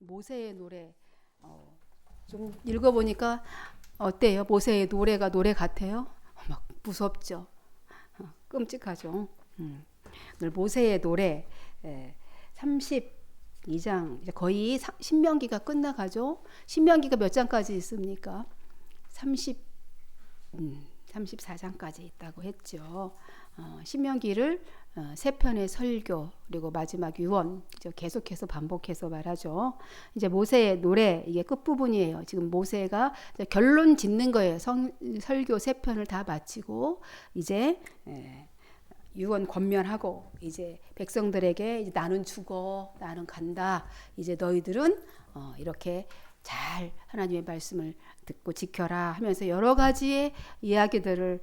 모세의 노래 좀 읽어보니까 어때요? 모세의 노래가 노래 같아요? 막 무섭죠. 끔찍하죠. 오늘 모세의 노래 32장 이제 거의 신명기가 끝나가죠. 신명기가 몇 장까지 있습니까? 34장까지 있다고 했죠. 신명기를 세 편의 설교 그리고 마지막 유언 계속해서 반복해서 말하죠. 이제 모세의 노래 이게 끝부분이에요. 지금 모세가 결론 짓는 거예요. 설교 세 편을 다 마치고 이제 유언 권면하고 이제 백성들에게 이제 나는 죽어 나는 간다. 이제 너희들은 이렇게 잘 하나님의 말씀을 듣고 지켜라 하면서 여러 가지의 이야기들을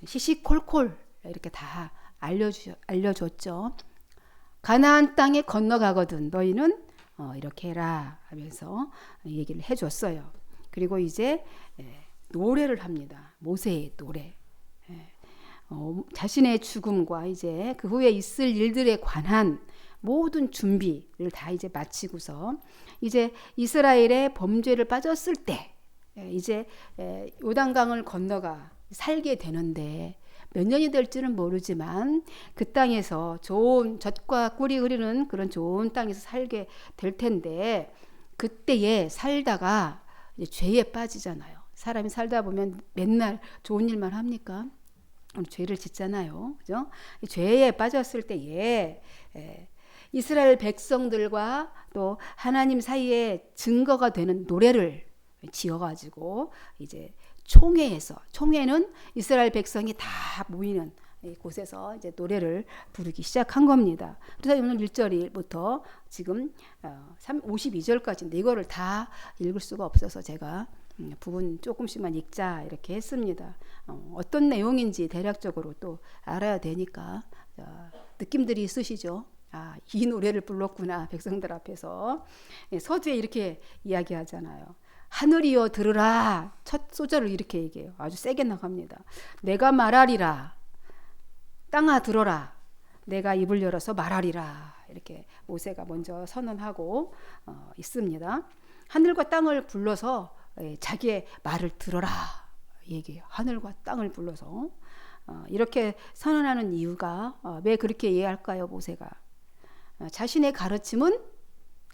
시시콜콜 이렇게 다 알려줬죠. 가나안 땅에 건너가거든 너희는 이렇게 해라 하면서 얘기를 해줬어요. 그리고 이제 노래를 합니다. 모세의 노래. 자신의 죽음과 이제 그 후에 있을 일들에 관한 모든 준비를 다 이제 마치고서 이제 이스라엘의 범죄를 빠졌을 때 이제 요단강을 건너가 살게 되는데 몇 년이 될지는 모르지만 그 땅에서 좋은 젖과 꿀이 흐르는 그런 좋은 땅에서 살게 될 텐데 그때에 살다가 이제 죄에 빠지잖아요. 사람이 살다 보면 맨날 좋은 일만 합니까? 죄를 짓잖아요. 그죠? 죄에 빠졌을 때에 이스라엘 백성들과 또 하나님 사이에 증거가 되는 노래를 지어가지고 이제 총회는 이스라엘 백성이 다 모이는 곳에서 이제 노래를 부르기 시작한 겁니다. 그래서 오늘 1절부터 지금 52절까지인데 이거를 다 읽을 수가 없어서 제가 부분 조금씩만 읽자 이렇게 했습니다. 어떤 내용인지 대략적으로 또 알아야 되니까 느낌들이 있으시죠? 이 노래를 불렀구나 백성들 앞에서. 서두에 이렇게 이야기하잖아요. 하늘이여 들으라. 첫 소절을 이렇게 얘기해요. 아주 세게 나갑니다. 내가 말하리라. 땅아 들어라. 내가 입을 열어서 말하리라. 이렇게 모세가 먼저 선언하고 있습니다. 하늘과 땅을 불러서 자기의 말을 들어라 얘기해요. 하늘과 땅을 불러서 이렇게 선언하는 이유가 왜 그렇게 이해할까요? 모세가 자신의 가르침은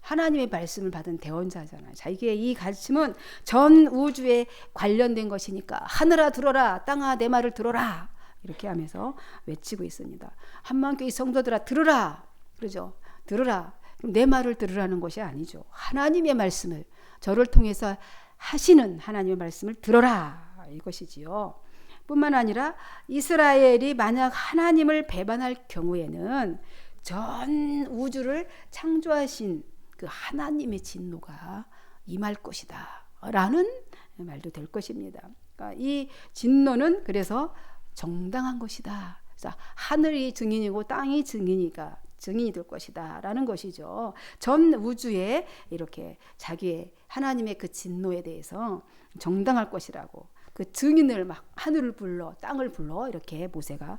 하나님의 말씀을 받은 대언자잖아요. 자기의 이 가르침은 전 우주에 관련된 것이니까 하늘아 들어라, 땅아 내 말을 들어라 이렇게 하면서 외치고 있습니다. 한마음교회 성도들아 들으라 그러죠. 들으라. 그럼 내 말을 들으라는 것이 아니죠. 하나님의 말씀을 저를 통해서 하시는 하나님의 말씀을 들어라 이것이지요. 뿐만 아니라 이스라엘이 만약 하나님을 배반할 경우에는 전 우주를 창조하신 그 하나님의 진노가 임할 것이다 라는 말도 될 것입니다. 그러니까 이 진노는 그래서 정당한 것이다. 그래서 하늘이 증인이고 땅이 증인이 될 것이다 라는 것이죠. 전 우주에 이렇게 자기의 하나님의 그 진노에 대해서 정당할 것이라고 그 증인을 막 하늘을 불러 땅을 불러 이렇게 모세가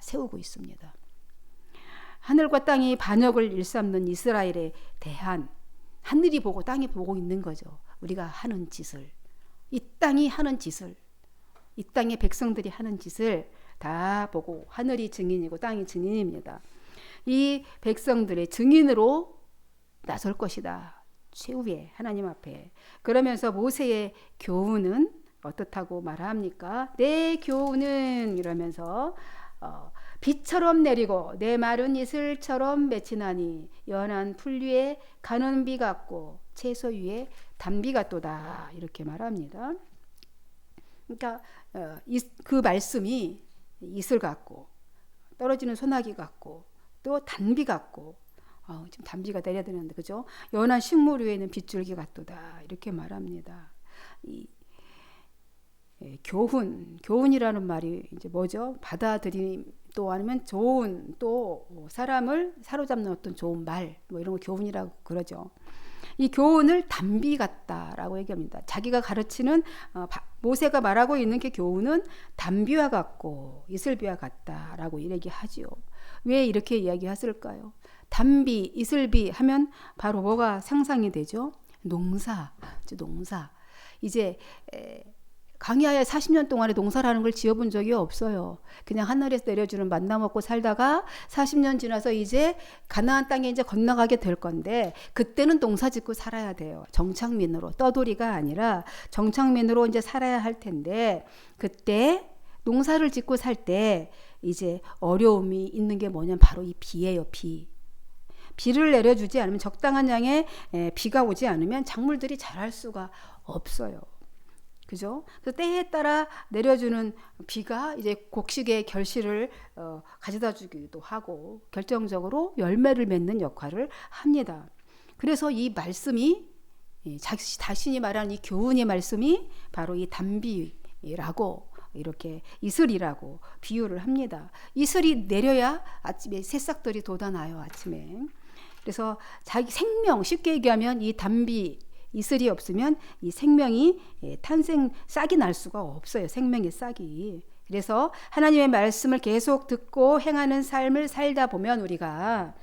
세우고 있습니다. 하늘과 땅이 반역을 일삼는 이스라엘에 대한 하늘이 보고 땅이 보고 있는 거죠. 우리가 하는 짓을 이 땅이 하는 짓을 이 땅의 백성들이 하는 짓을 다 보고 하늘이 증인이고 땅이 증인입니다. 이 백성들의 증인으로 나설 것이다. 최후에 하나님 앞에. 그러면서 모세의 교훈은 어떻다고 말합니까? 내 교훈은 이러면서 비처럼 내리고 내 말은 이슬처럼 맺히나니 연한 풀 위에 가는 비 같고 채소 위에 단비 같도다 이렇게 말합니다. 그러니까 그 말씀이 이슬 같고 떨어지는 소나기 같고 또 단비 같고 지금 단비가 내려야 되는데 그죠? 연한 식물 위에는 빗줄기 같도다 이렇게 말합니다. 교훈이라는 말이 이제 뭐죠? 받아들임 또 아니면 좋은 또 사람을 사로잡는 어떤 좋은 말 뭐 이런 거 교훈이라고 그러죠. 이 교훈을 단비 같다라고 얘기합니다. 자기가 가르치는 모세가 말하고 있는 게 교훈은 단비와 같고 이슬비와 같다라고 얘기하지요. 왜 이렇게 이야기했을까요? 단비, 이슬비 하면 바로 뭐가 상상이 되죠? 농사. 이제 강야에 40년 동안에 농사라는 걸 지어본 적이 없어요. 그냥 하늘에서 내려주는 만나 먹고 살다가 40년 지나서 이제 가나안 땅에 이제 건너가게 될 건데, 그때는 농사 짓고 살아야 돼요. 정착민으로, 떠돌이가 아니라 정착민으로 이제 살아야 할 텐데, 그때 농사를 짓고 살 때 이제 어려움이 있는 게 뭐냐면 바로 이 비예요. 비를 내려주지 않으면, 적당한 양의 비가 오지 않으면 작물들이 자랄 수가 없어요. 그죠? 그래서 때에 따라 내려주는 비가 이제 곡식의 결실을 가져다 주기도 하고 결정적으로 열매를 맺는 역할을 합니다. 그래서 이 말씀이, 자신이 말하는 이 교훈의 말씀이 바로 이 단비라고, 이렇게 이슬이라고 비유를 합니다. 이슬이 내려야 아침에 새싹들이 돋아나요. 아침에. 그래서 자기 생명, 쉽게 얘기하면 이 단비, 이슬이 없으면 이 생명이 탄생, 싹이 날 수가 없어요. 생명의 싹이. 그래서 하나님의 말씀을 계속 듣고 행하는 삶을 살다 보면 우리가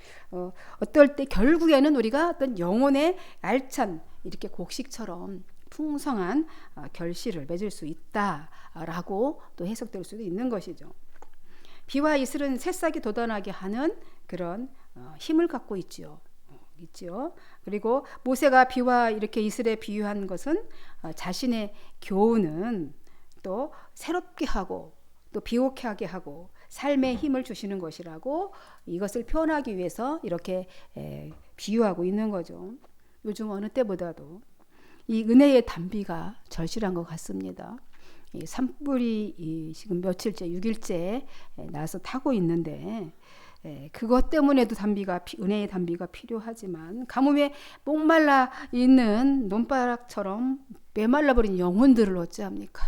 어떨 때 결국에는 우리가 어떤 영혼의 알찬 이렇게 곡식처럼 풍성한 결실을 맺을 수 있다라고 또 해석될 수도 있는 것이죠. 비와 이슬은 새싹이 돋아나게 하는 그런 힘을 갖고 있지요. 그리고 모세가 비와 이렇게 이슬에 비유한 것은 자신의 교훈은 또 새롭게 하고 또 비옥해 하게 하고 삶의 힘을 주시는 것이라고 이것을 표현하기 위해서 이렇게 비유하고 있는 거죠. 요즘 어느 때보다도 이 은혜의 단비가 절실한 것 같습니다. 이 산불이 지금 며칠째, 6일째 나서 타고 있는데, 그것 때문에도 은혜의 단비가 필요하지만, 가뭄에 목말라 있는 논바락처럼 메말라버린 영혼들을 어찌합니까?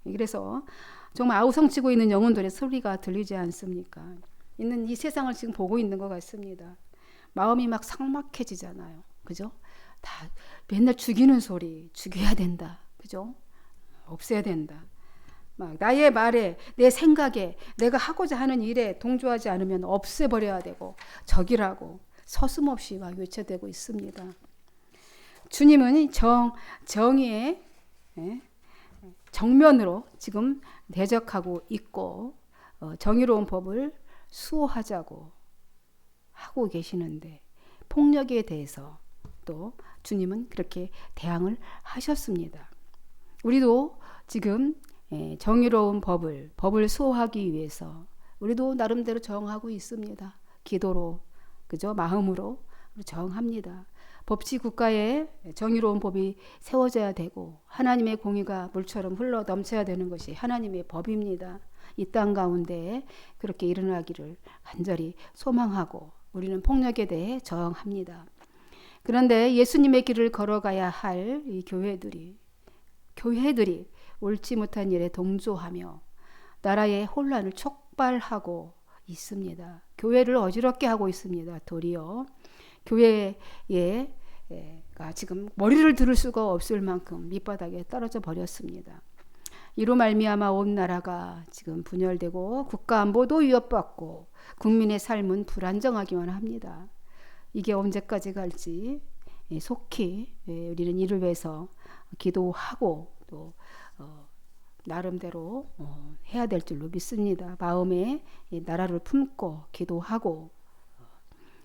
그래서 정말 아우성치고 있는 영혼들의 소리가 들리지 않습니까? 있는 이 세상을 지금 보고 있는 것 같습니다. 마음이 막 삭막해지잖아요. 그죠? 다 맨날 죽이는 소리, 죽여야 된다. 그죠? 없애야 된다. 막 나의 말에, 내 생각에, 내가 하고자 하는 일에 동조하지 않으면 없애버려야 되고 적이라고 서슴없이 막 외쳐대고 있습니다. 주님은 정의의 정면으로 지금 대적하고 있고 정의로운 법을 수호하자고 하고 계시는데, 폭력에 대해서 또 주님은 그렇게 대항을 하셨습니다. 우리도 지금 정의로운 법을 수호하기 위해서 우리도 나름대로 저항하고 있습니다. 기도로, 그죠? 마음으로 저항합니다. 법치 국가에 정의로운 법이 세워져야 되고 하나님의 공의가 물처럼 흘러 넘쳐야 되는 것이 하나님의 법입니다. 이 땅 가운데 그렇게 일어나기를 간절히 소망하고 우리는 폭력에 대해 저항합니다. 그런데 예수님의 길을 걸어가야 할 이 교회들이 옳지 못한 일에 동조하며 나라의 혼란을 촉발하고 있습니다. 교회를 어지럽게 하고 있습니다. 도리어 교회가 지금 머리를 들을 수가 없을 만큼 밑바닥에 떨어져 버렸습니다. 이로 말미암아 온 나라가 지금 분열되고 국가 안보도 위협받고 국민의 삶은 불안정하기만 합니다. 이게 언제까지 갈지 속히 우리는 이를 위해서 기도하고 또 나름대로 해야 될 줄로 믿습니다. 마음에 나라를 품고 기도하고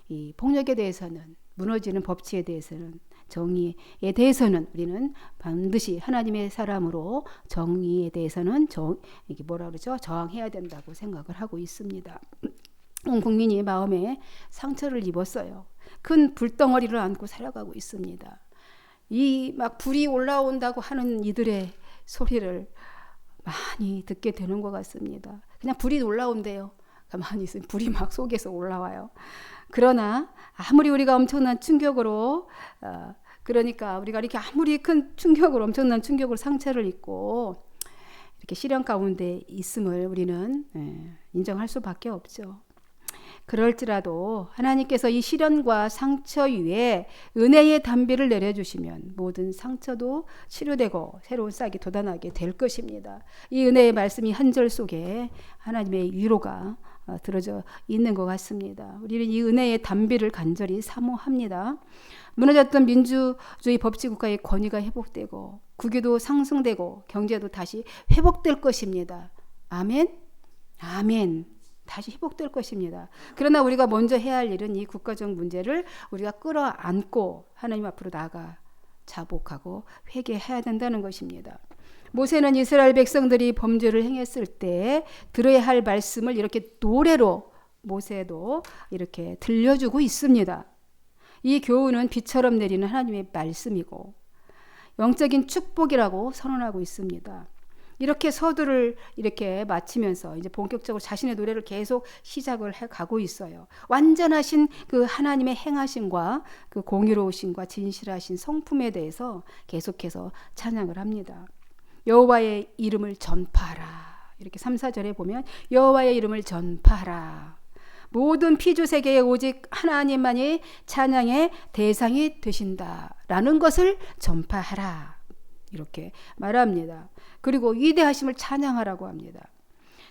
이 폭력에 대해서는, 무너지는 법치에 대해서는, 정의에 대해서는 우리는 반드시 하나님의 사람으로 정의에 대해서는 이게 저항해야 된다고 생각을 하고 있습니다. 온 국민이 마음에 상처를 입었어요. 큰 불덩어리를 안고 살아가고 있습니다. 이 막 불이 올라온다고 하는 이들의 소리를 많이 듣게 되는 것 같습니다. 그냥 불이 올라온대요. 가만히 있으면 불이 막 속에서 올라와요. 그러나 아무리 우리가 엄청난 충격으로 그러니까 우리가 이렇게 아무리 큰 충격으로, 엄청난 충격으로 상처를 입고 이렇게 시련 가운데 있음을 우리는 인정할 수밖에 없죠. 그럴지라도 하나님께서 이 시련과 상처 위에 은혜의 단비를 내려주시면 모든 상처도 치료되고 새로운 싹이 돋아나게 될 것입니다. 이 은혜의 말씀이 한 절 속에 하나님의 위로가 들어져 있는 것 같습니다. 우리는 이 은혜의 단비를 간절히 사모합니다. 무너졌던 민주주의 법치국가의 권위가 회복되고 국유도 상승되고 경제도 다시 회복될 것입니다. 아멘? 아멘. 다시 회복될 것입니다. 그러나 우리가 먼저 해야 할 일은 이 국가적 문제를 우리가 끌어안고 하나님 앞으로 나아가 자복하고 회개해야 된다는 것입니다. 모세는 이스라엘 백성들이 범죄를 행했을 때 들어야 할 말씀을 이렇게 노래로 모세도 이렇게 들려주고 있습니다. 이 교훈은 비처럼 내리는 하나님의 말씀이고 영적인 축복이라고 선언하고 있습니다. 이렇게 서두를 이렇게 마치면서 이제 본격적으로 자신의 노래를 계속 시작을 해 가고 있어요. 완전하신 그 하나님의 행하심과 그 공의로우심과 진실하신 성품에 대해서 계속해서 찬양을 합니다. 여호와의 이름을 전파하라. 이렇게 3, 4절에 보면 여호와의 이름을 전파하라. 모든 피조 세계에 오직 하나님만이 찬양의 대상이 되신다라는 것을 전파하라. 이렇게 말합니다. 그리고 위대하심을 찬양하라고 합니다.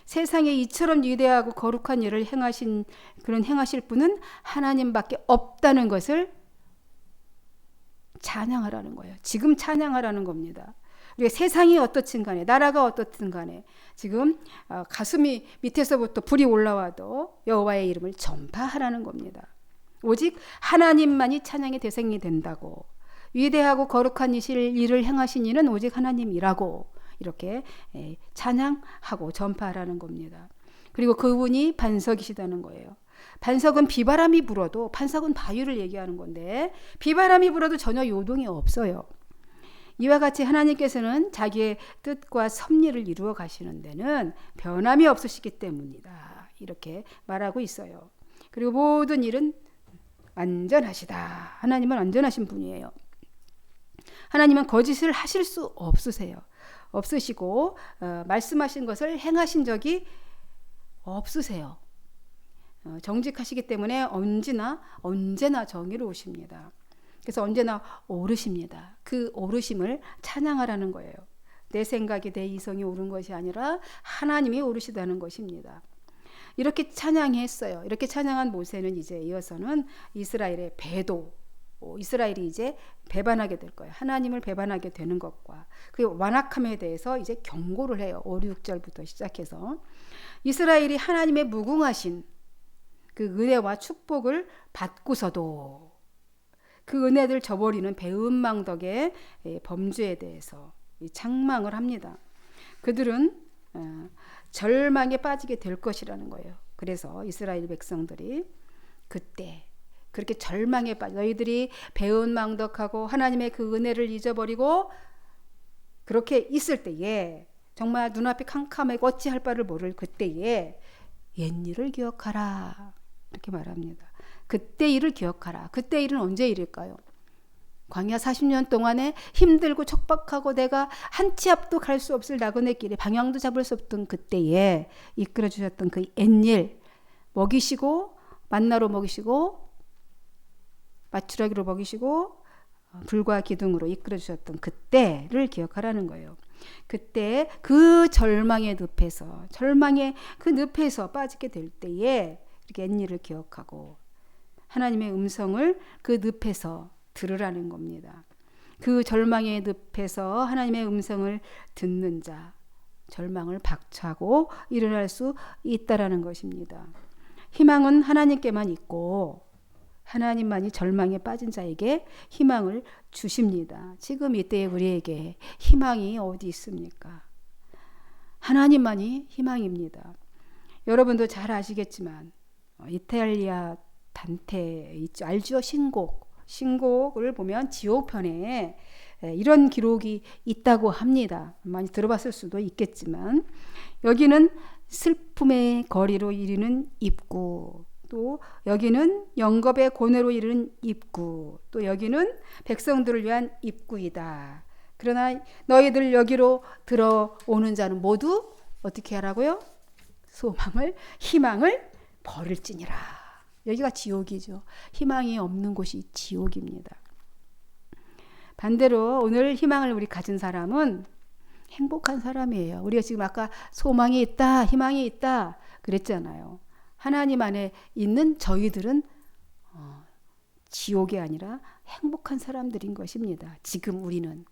세상에 이처럼 위대하고 거룩한 일을 행하실 분은 하나님밖에 없다는 것을 찬양하라는 거예요. 지금 찬양하라는 겁니다. 우리가 세상이 어떻든 간에 나라가 어떻든 간에 지금 가슴이 밑에서부터 불이 올라와도 여호와의 이름을 전파하라는 겁니다. 오직 하나님만이 찬양의 대상이 된다고, 위대하고 거룩한 일을 행하신 이는 오직 하나님이라고 이렇게 찬양하고 전파하라는 겁니다. 그리고 그분이 반석이시다는 거예요. 반석은 비바람이 불어도, 반석은 바위를 얘기하는 건데 비바람이 불어도 전혀 요동이 없어요. 이와 같이 하나님께서는 자기의 뜻과 섭리를 이루어 가시는 데는 변함이 없으시기 때문이다. 이렇게 말하고 있어요. 그리고 모든 일은 안전하시다. 하나님은 안전하신 분이에요. 하나님은 거짓을 하실 수 없으시고 말씀하신 것을 행하신 적이 없으세요. 정직하시기 때문에 언제나 정의로우십니다. 그래서 언제나 오르십니다. 그 오르심을 찬양하라는 거예요. 내 생각이 내 이성이 오른 것이 아니라 하나님이 오르시다는 것입니다. 이렇게 찬양했어요. 이렇게 찬양한 모세는 이제 이어서는 이스라엘의 배도, 이스라엘이 이제 배반하게 될 거예요. 하나님을 배반하게 되는 것과 그 완악함에 대해서 이제 경고를 해요. 5, 6절부터 시작해서 이스라엘이 하나님의 무궁하신 그 은혜와 축복을 받고서도 그 은혜를 저버리는 배은망덕의 범죄에 대해서 책망을 합니다. 그들은 절망에 빠지게 될 것이라는 거예요. 그래서 이스라엘 백성들이 그때 그렇게 절망에 빠져, 너희들이 배은망덕하고 하나님의 그 은혜를 잊어버리고 그렇게 있을 때에 정말 눈앞이 캄캄하고 어찌할 바를 모를 그때에 옛일을 기억하라. 이렇게 말합니다. 그때 일을 기억하라. 그때 일은 언제 일일까요? 광야 40년 동안에 힘들고 척박하고 내가 한 치 앞도 갈 수 없을 나그네 길에 방향도 잡을 수 없던 그때에 이끌어 주셨던 그 옛일, 먹이시고 만나로 먹이시고 마추라기로 먹이시고 불과 기둥으로 이끌어 주셨던 그때를 기억하라는 거예요. 그때 그 절망의 늪에서 빠지게 될 때에 이렇게 옛일을 기억하고 하나님의 음성을 그 늪에서 들으라는 겁니다. 그 절망의 늪에서 하나님의 음성을 듣는 자, 절망을 박차고 일어날 수 있다라는 것입니다. 희망은 하나님께만 있고 하나님만이 절망에 빠진 자에게 희망을 주십니다. 지금 이때에 우리에게 희망이 어디 있습니까? 하나님만이 희망입니다. 여러분도 잘 아시겠지만 이탈리아 단테 있죠. 알죠? 신곡을 보면 지옥편에 이런 기록이 있다고 합니다. 많이 들어봤을 수도 있겠지만 여기는 슬픔의 거리로 이르는 입구, 또 여기는 영겁의 고뇌로 이르는 입구, 또 여기는 백성들을 위한 입구이다. 그러나 너희들 여기로 들어오는 자는 모두 어떻게 하라고요? 희망을 버릴지니라. 여기가 지옥이죠. 희망이 없는 곳이 지옥입니다. 반대로 오늘 희망을 우리 가진 사람은 행복한 사람이에요. 우리가 지금 아까 소망이 있다, 희망이 있다 그랬잖아요. 하나님 안에 있는 저희들은 지옥이 아니라 행복한 사람들인 것입니다. 지금 우리는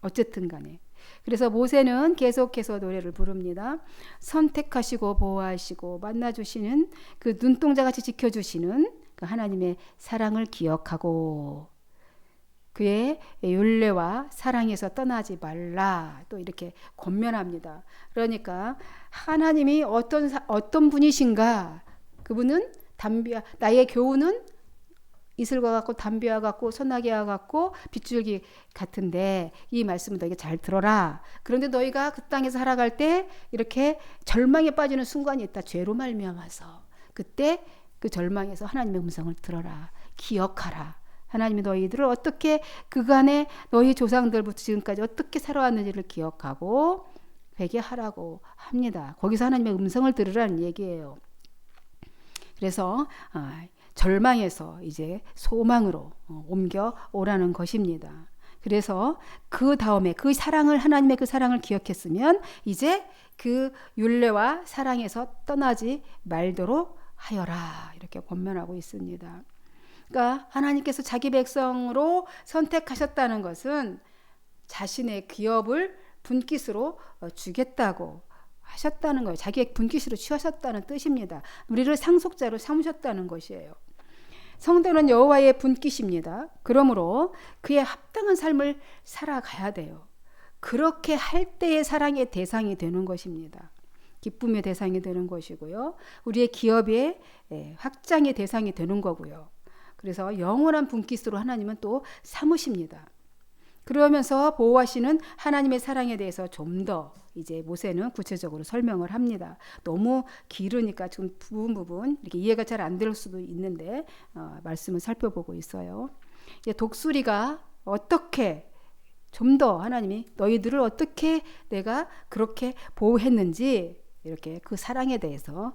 어쨌든 간에. 그래서 모세는 계속해서 노래를 부릅니다. 선택하시고 보호하시고 만나주시는 그 눈동자같이 지켜주시는 그 하나님의 사랑을 기억하고 그의 율례와 사랑에서 떠나지 말라 또 이렇게 권면합니다. 그러니까 하나님이 어떤 분이신가? 그분은 나의 교훈은 이슬과 같고 담비와 같고 소나기와 같고 빗줄기 같은데 이 말씀을 너희가 잘 들어라. 그런데 너희가 그 땅에서 살아갈 때 이렇게 절망에 빠지는 순간이 있다. 죄로 말미암아서 그때 그 절망에서 하나님의 음성을 들어라. 기억하라. 하나님이 너희들을 어떻게 그간에 너희 조상들부터 지금까지 어떻게 살아왔는지를 기억하고 회개하라고 합니다. 거기서 하나님의 음성을 들으라는 얘기예요. 그래서 절망에서 이제 소망으로 옮겨 오라는 것입니다. 그래서 그 다음에 그 사랑을 하나님의 그 사랑을 기억했으면 이제 그 율례와 사랑에서 떠나지 말도록 하여라 이렇게 권면하고 있습니다. 그러니까 하나님께서 자기 백성으로 선택하셨다는 것은 자신의 기업을 분깃으로 주겠다고 하셨다는 거예요. 자기의 분깃으로 취하셨다는 뜻입니다. 우리를 상속자로 삼으셨다는 것이에요. 성도는 여호와의 분깃입니다. 그러므로 그의 합당한 삶을 살아가야 돼요. 그렇게 할 때의 사랑의 대상이 되는 것입니다. 기쁨의 대상이 되는 것이고요. 우리의 기업의 확장의 대상이 되는 거고요. 그래서 영원한 분깃으로 하나님은 또 삼으십니다. 그러면서 보호하시는 하나님의 사랑에 대해서 좀 더 이제 모세는 구체적으로 설명을 합니다. 너무 길으니까 좀 부분 이렇게 이해가 잘 안 될 수도 있는데 말씀을 살펴보고 있어요. 독수리가 어떻게 좀 더 하나님이 너희들을 어떻게 내가 그렇게 보호했는지 이렇게 그 사랑에 대해서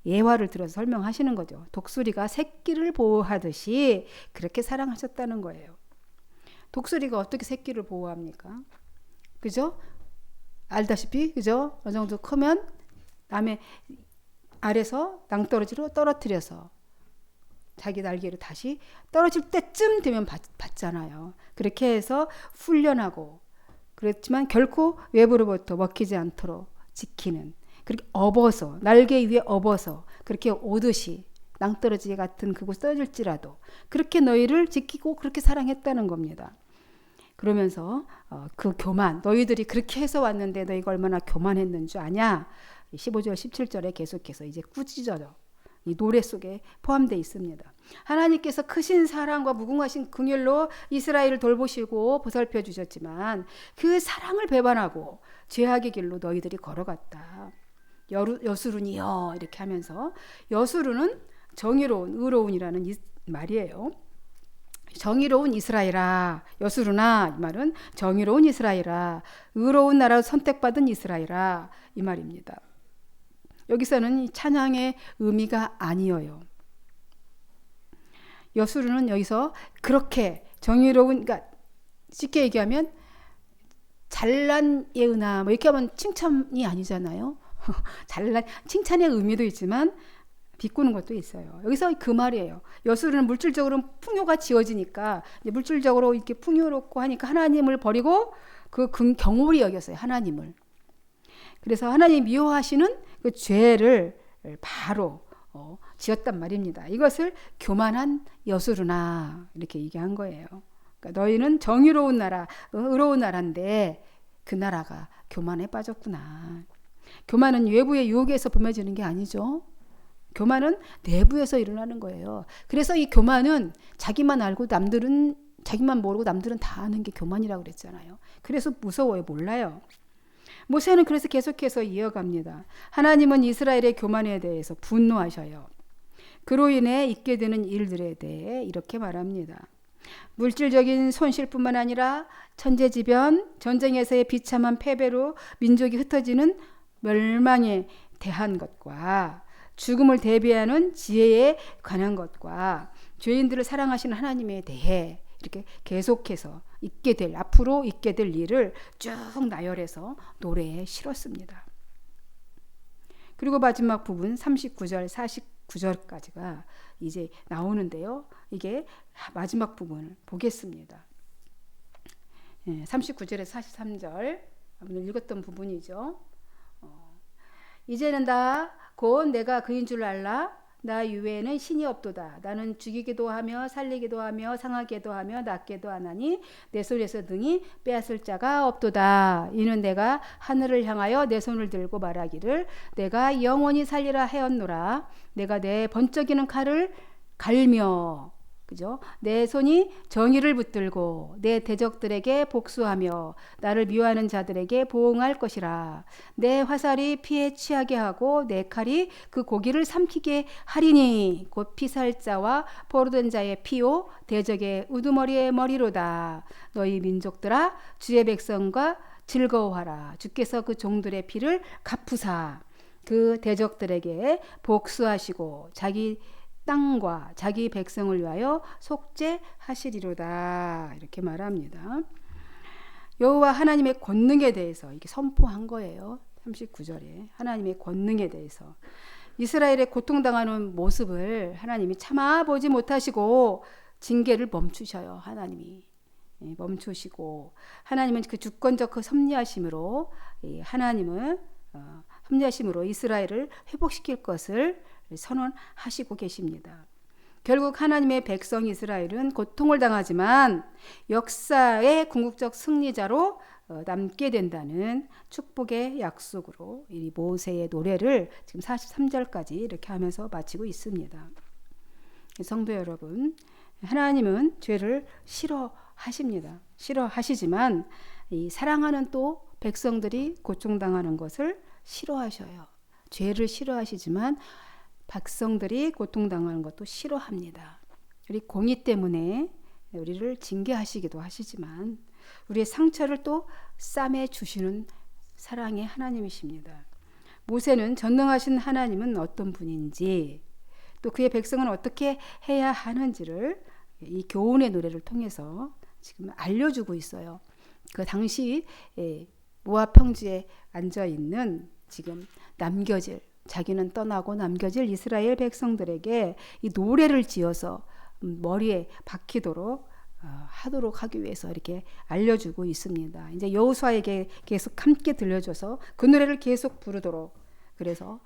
예화를 들어서 설명하시는 거죠. 독수리가 새끼를 보호하듯이 그렇게 사랑하셨다는 거예요. 독수리가 어떻게 새끼를 보호합니까? 그죠? 알다시피 그죠? 어느 정도 크면 남의 아래서 낭떠러지로 떨어뜨려서 자기 날개를 다시 떨어질 때쯤 되면 받잖아요. 그렇게 해서 훈련하고 그렇지만 결코 외부로부터 먹히지 않도록 지키는 그렇게 업어서 날개 위에 업어서 그렇게 오듯이 낭떠러지 같은 그곳 떨어질지라도 그렇게 너희를 지키고 그렇게 사랑했다는 겁니다. 그러면서 그 교만 너희들이 그렇게 해서 왔는데 너희가 얼마나 교만했는 줄 아냐 15절 17절에 계속해서 이제 꾸짖어요. 이 노래 속에 포함되어 있습니다. 하나님께서 크신 사랑과 무궁하신 긍휼로 이스라엘을 돌보시고 보살펴 주셨지만 그 사랑을 배반하고 죄악의 길로 너희들이 걸어갔다. 여수룬이여 이렇게 하면서 여수룬은 정의로운 의로운이라는 말이에요. 정의로운 이스라엘아 여수르나 이 말은 정의로운 이스라엘아 의로운 나라 선택받은 이스라엘아 이 말입니다. 여기서는 이 찬양의 의미가 아니어요. 여수르는 여기서 그렇게 정의로운 그러니까 쉽게 얘기하면 잘난 예은아 뭐 이렇게 하면 칭찬이 아니잖아요. 잘난 칭찬의 의미도 있지만 비꼬는 것도 있어요. 여기서 그 말이에요. 여수르는 물질적으로 풍요가 지어지니까 물질적으로 이렇게 풍요롭고 하니까 하나님을 버리고 그 경홀히 여겼어요. 하나님을. 그래서 하나님 미워하시는 그 죄를 바로 지었단 말입니다. 이것을 교만한 여수르나 이렇게 얘기한 거예요. 그러니까 너희는 정의로운 나라, 의로운 나라인데 그 나라가 교만에 빠졌구나. 교만은 외부의 유혹에서 뿜어지는 게 아니죠. 교만은 내부에서 일어나는 거예요. 그래서 이 교만은 자기만 알고 남들은 자기만 모르고 남들은 다 아는 게 교만이라고 그랬잖아요. 그래서 무서워요. 몰라요. 모세는 그래서 계속해서 이어갑니다. 하나님은 이스라엘의 교만에 대해서 분노하셔요. 그로 인해 있게 되는 일들에 대해 이렇게 말합니다. 물질적인 손실뿐만 아니라 천재지변, 전쟁에서의 비참한 패배로 민족이 흩어지는 멸망에 대한 것과 죽음을 대비하는 지혜에 관한 것과 죄인들을 사랑하시는 하나님에 대해 이렇게 계속해서 앞으로 있게 될 일을 쭉 나열해서 노래에 실었습니다. 그리고 마지막 부분 39절 49절까지가 이제 나오는데요. 이게 마지막 부분을 보겠습니다. 39절에서 43절 오늘 읽었던 부분이죠. 이제는 다 곧 내가 그인 줄 알라. 나 이외에는 신이 없도다. 나는 죽이기도 하며 살리기도 하며 상하게도 하며 낫게도 하나니 내 손에서 등이 빼앗을 자가 없도다. 이는 내가 하늘을 향하여 내 손을 들고 말하기를 내가 영원히 살리라 하였노라. 내가 내 번쩍이는 칼을 갈며 그죠? 내 손이 정의를 붙들고 내 대적들에게 복수하며 나를 미워하는 자들에게 보응할 것이라. 내 화살이 피에 취하게 하고 내 칼이 그 고기를 삼키게 하리니 곧 피살자와 포로된 자의 피요 대적의 우두머리의 머리로다. 너희 민족들아 주의 백성과 즐거워하라. 주께서 그 종들의 피를 갚으사 그 대적들에게 복수하시고 자기 땅과 자기 백성을 위하여 속죄하시리로다. 이렇게 말합니다. 여호와 하나님의 권능에 대해서 이게 선포한 거예요. 39절에 하나님의 권능에 대해서 이스라엘의 고통당하는 모습을 하나님이 참아보지 못하시고 징계를 멈추셔요. 하나님이 멈추시고 하나님은 그 주권적 그 섭리하심으로 하나님은 섭리하심으로 이스라엘을 회복시킬 것을 선언하시고 계십니다. 결국 하나님의 백성 이스라엘은 고통을 당하지만 역사의 궁극적 승리자로 남게 된다는 축복의 약속으로 이 모세의 노래를 지금 43절까지 이렇게 하면서 마치고 있습니다. 성도 여러분, 하나님은 죄를 싫어하십니다. 싫어하시지만 이 사랑하는 또 백성들이 고통당하는 것을 싫어하셔요. 죄를 싫어하시지만 백성들이 고통당하는 것도 싫어합니다. 우리 공의 때문에 우리를 징계하시기도 하시지만 우리의 상처를 또 싸매 주시는 사랑의 하나님이십니다. 모세는 전능하신 하나님은 어떤 분인지 또 그의 백성은 어떻게 해야 하는지를 이 교훈의 노래를 통해서 지금 알려주고 있어요. 그 당시 모압 평지에 앉아 있는 지금 남겨질 자기는 떠나고 남겨질 이스라엘 백성들에게 이 노래를 지어서 머리에 박히도록 하도록 하기 위해서 이렇게 알려주고 있습니다. 이제 여호수아에게 계속 함께 들려줘서 그 노래를 계속 부르도록 그래서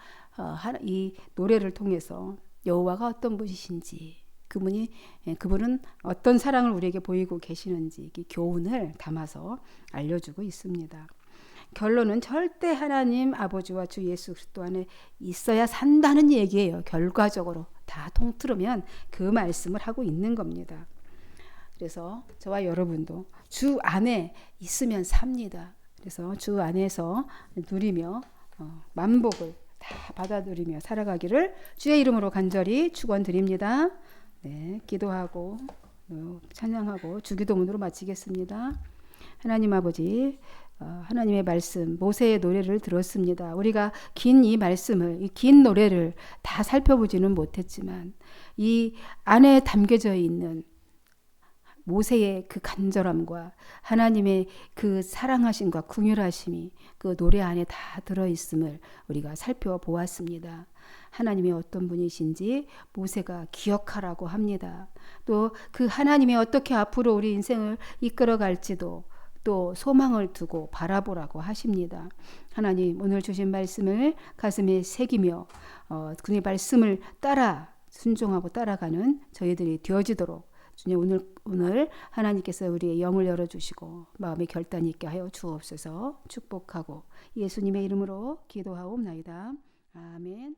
이 노래를 통해서 여호와가 어떤 분이신지 그분은 어떤 사랑을 우리에게 보이고 계시는지 이 교훈을 담아서 알려주고 있습니다. 결론은 절대 하나님 아버지와 주 예수 그리스도 안에 있어야 산다는 얘기예요. 결과적으로 다 통틀으면 그 말씀을 하고 있는 겁니다. 그래서 저와 여러분도 주 안에 있으면 삽니다. 그래서 주 안에서 누리며 만복을 다 받아 누리며 살아가기를 주의 이름으로 간절히 축원드립니다. 네, 기도하고 찬양하고 주기도문으로 마치겠습니다. 하나님 아버지, 하나님의 말씀 모세의 노래를 들었습니다. 우리가 긴 이 말씀을 이 긴 노래를 다 살펴보지는 못했지만 이 안에 담겨져 있는 모세의 그 간절함과 하나님의 그 사랑하심과 긍휼하심이 그 노래 안에 다 들어있음을 우리가 살펴보았습니다. 하나님이 어떤 분이신지 모세가 기억하라고 합니다. 또 그 하나님이 어떻게 앞으로 우리 인생을 이끌어갈지도 또 소망을 두고 바라보라고 하십니다. 하나님 오늘 주신 말씀을 가슴에 새기며 그의 말씀을 따라 순종하고 따라가는 저희들이 되어지도록 주님 오늘 하나님께서 우리의 영을 열어주시고 마음의 결단이 있게 하여 주옵소서. 축복하고 예수님의 이름으로 기도하옵나이다. 아멘.